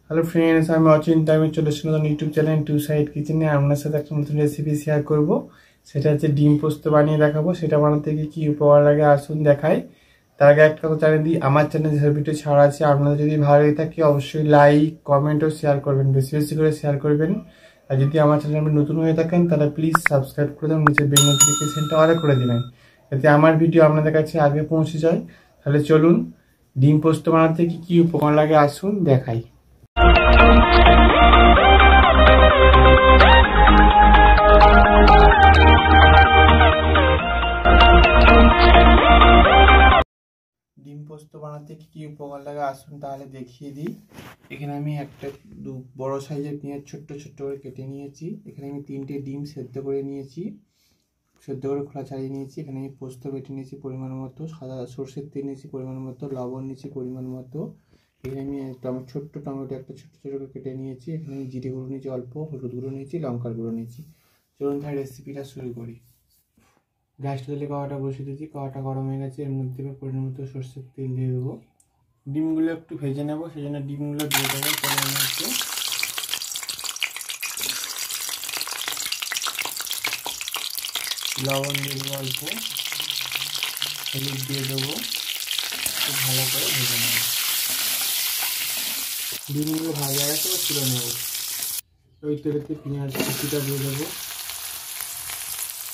Hello friends, আমি অচিন্তা। আমি চলে এসেছি নতুন ইউটিউব চ্যানেল টু সাইড কিচেনে। আপনার সাথে একটা নতুন রেসিপি শেয়ার করব। সেটা হচ্ছে ডিম পোস্ত বানিয়ে দেখাবো। সেটা বানাতে গিয়ে কী উপকার লাগে আসুন দেখাই। তার আগে একটা কথা জানিয়ে দিই, আমার চ্যানেলে যে ভিডিও ছাড়া আছে, আপনাদের যদি ভালো লেগে থাকে অবশ্যই লাইক, কমেন্ট ও শেয়ার করবেন, বেশি বেশি করে শেয়ার করবেন। আর যদি আমার চ্যানেলে আপনি নতুন হয়ে থাকেন তাহলে প্লিজ সাবস্ক্রাইব করে দেবেন, নিচে বেল নোটিফিকেশনটা অল করে দেবেন, যাতে আমার ভিডিও আপনাদের কাছে আগে পৌঁছে যায়। তাহলে চলুন, ডিম পোস্ত বানাতে কি কি উপকরণ লাগে আসুন দেখাই। ডিম পোস্ত বানাতে কি কি উপকরণ লাগে আসুন তাহলে দেখিয়ে দিই। এখানে আমি একটা বড় সাইজের পেঁয়াজ ছোট্ট ছোট্ট করে কেটে নিয়েছি। এখানে আমি 3টে ডিম সেদ্ধ করে নিয়েছি, সেদ্ধ করে খোলা ছাড়িয়ে নিয়েছি। এখানে আমি পোস্ত বেটে নিয়েছি পরিমাণ মতো, সাদা সর্ষের তেল নিয়েছি পরিমাণ মতো, লবণ নিয়েছি পরিমাণ মতো। এখানে আমি ছোট্ট টমেটো একটা ছোট্ট ছোট করে কেটে নিয়েছি। এখানে আমি জিরে গুঁড়ো নিয়েছি অল্প, হলুদ গুঁড়ো নিয়েছি, লঙ্কার গুঁড়ো নিয়েছি। চলুন তাহলে রেসিপিটা শুরু করি। গ্যাসটা দিলে কড়াটা বসিয়ে দিয়েছি, কড়াটা গরম হয়ে গেছে। এর মধ্যে পরিমাণ মতো সর্ষের তেল দিয়ে দেবো। ডিমগুলো একটু ভেজে নেবো, সেই জন্য ডিমগুলো দিয়ে দেবো পরিমাণ মতো। লবণ দিয়ে দেবো অল্প, হলুদ দিয়ে দেবো, খুব ভালো করে ভেজে নেবো। ডিমগুলো ভাজা গেছে বা তুলে নেবো। ওই তেলেতে পেঁয়াজ কুচিটা দিয়ে দেবো,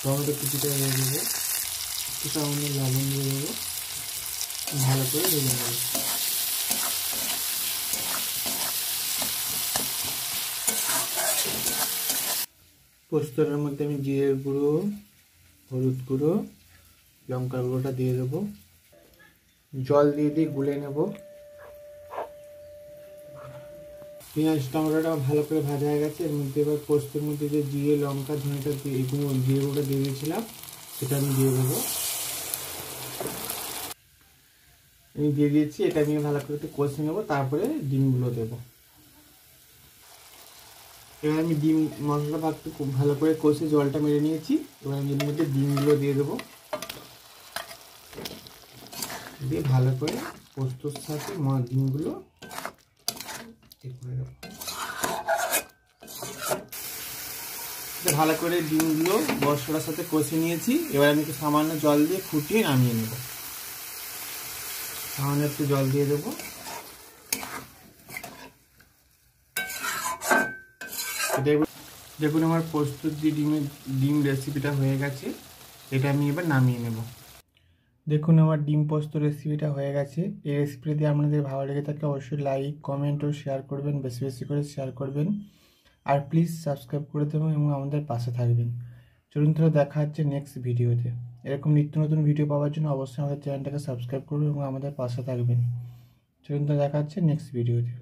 টমেটো কুচিটা দিয়ে দেবো, একটু সামান্য লবণ দিয়ে দেবো, ভালো করে ভেজে নেবো। পোস্তর মধ্যে আমি জিরের গুঁড়ো, হলুদ গুঁড়ো, লঙ্কার গুঁড়োটা দিয়ে দেবো, জল দিয়ে গুলে নেব। পেঁয়াজ টমেটোটা ভালো করে ভাজা হয়ে গেছে। এর মধ্যে এবার পোস্তের মধ্যে যে জিরে লঙ্কা ধনেটা জিরে গুঁড়োটা দিয়ে দিয়েছিলাম সেটা আমি দিয়ে দেবো। আমি দিয়ে দিয়েছি, এটা আমি ভালো করে একটু কষে নেবো, তারপরে ডিমগুলো দেবো। এবার আমি ডিম মশলা ভাতটা খুব ভালো করে কষে জলটা মেরে নিয়েছি। এবার আমি এর মধ্যে ডিমগুলো দিয়ে দেবো, দিয়ে ভালো করে পোস্তর সাথে ডিমগুলো করে দেবো। ভালো করে ডিমগুলো মশলার সাথে কষে নিয়েছি। এবার আমি একটু সামান্য জল দিয়ে ফুটিয়ে নামিয়ে নেব। সামান্য একটু জল দিয়ে দেবো। দেখুন আমার পোস্ত দিয়ে ডিম রেসিপিটা হয়ে গেছে। এটা আমি এবার নামিয়ে নেব। দেখুন আমার ডিম পোস্ত রেসিপিটা হয়ে গেছে। এই রেসিপিটা দিয়ে আপনাদের ভালো লেগে থাকে অবশ্যই লাইক, কমেন্ট ও শেয়ার করবেন, বেশি বেশি করে শেয়ার করবেন। আর প্লিজ সাবস্ক্রাইব করে দেবেন এবং আমাদের পাশে থাকবেন। চলুন তাহলে দেখা হচ্ছে নেক্সট ভিডিওতে। এরকম নিত্য নতুন ভিডিও পাওয়ার জন্য অবশ্যই আমাদের চ্যানেলটাকে সাবস্ক্রাইব করবেন এবং আমাদের পাশে থাকবেন। চলুন তাহলে দেখা হচ্ছে নেক্সট ভিডিওতে।